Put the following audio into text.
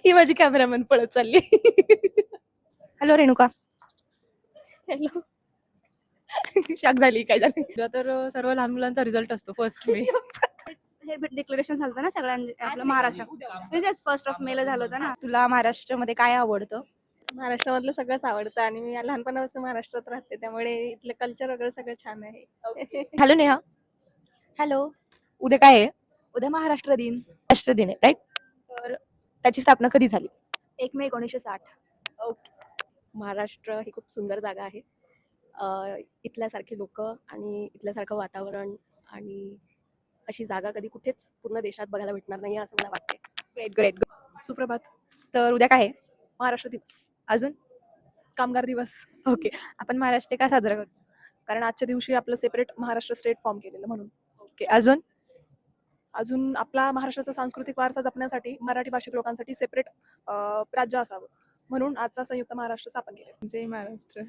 ही माझी कॅमेरामॅन पळत चालली. हॅलो रेणुका. हॅलो. शॉक झाली, काय झाली? उद्या तर सर्व लहान मुलांचा रिझल्ट असतो 1 मे. हे डिक्लेरेशन झालं होतं ना सगळ्यांचं आपलं महाराष्ट्र म्हणजे 1 मे झालं होतं ना. तुला महाराष्ट्रामध्ये काय आवडतं? महाराष्ट्रामधलं सगळंच आवडतं आणि मी लहानपणापासून महाराष्ट्रात राहते, त्यामुळे इथलं कल्चर वगैरे सगळं छान आहे. हॅलो नेहा. हॅलो. उद्या काय आहे? उद्या महाराष्ट्र दिन. राष्ट्र दिन आहे, राईट? तर त्याची स्थापना कधी झाली? 1 मे 1960. ओके. महाराष्ट्र ही खूप सुंदर जागा आहे. इथल्यासारखे लोक आणि इथल्यासारखं वातावरण आणि अशी जागा कधी कुठेच पूर्ण देशात बघायला भेटणार नाही असं मला वाटते. Great great. सुप्रभात. तर उद्या काय आहे? महाराष्ट्र दिवस. अजून? कामगार दिवस. ओके. आपण महाराष्ट्र का साजरा करतो? कारण आजच्या दिवशी आपलं सेपरेट महाराष्ट्र स्टेट फॉर्म केलेलं म्हणून. ओके. अजून? अजून आपला महाराष्ट्राचा सांस्कृतिक वारसा जपण्यासाठी मराठी भाषिक लोकांसाठी सेपरेट राज्य असावं म्हणून आजचा संयुक्त महाराष्ट्र स्थापन केले. जय महाराष्ट्र.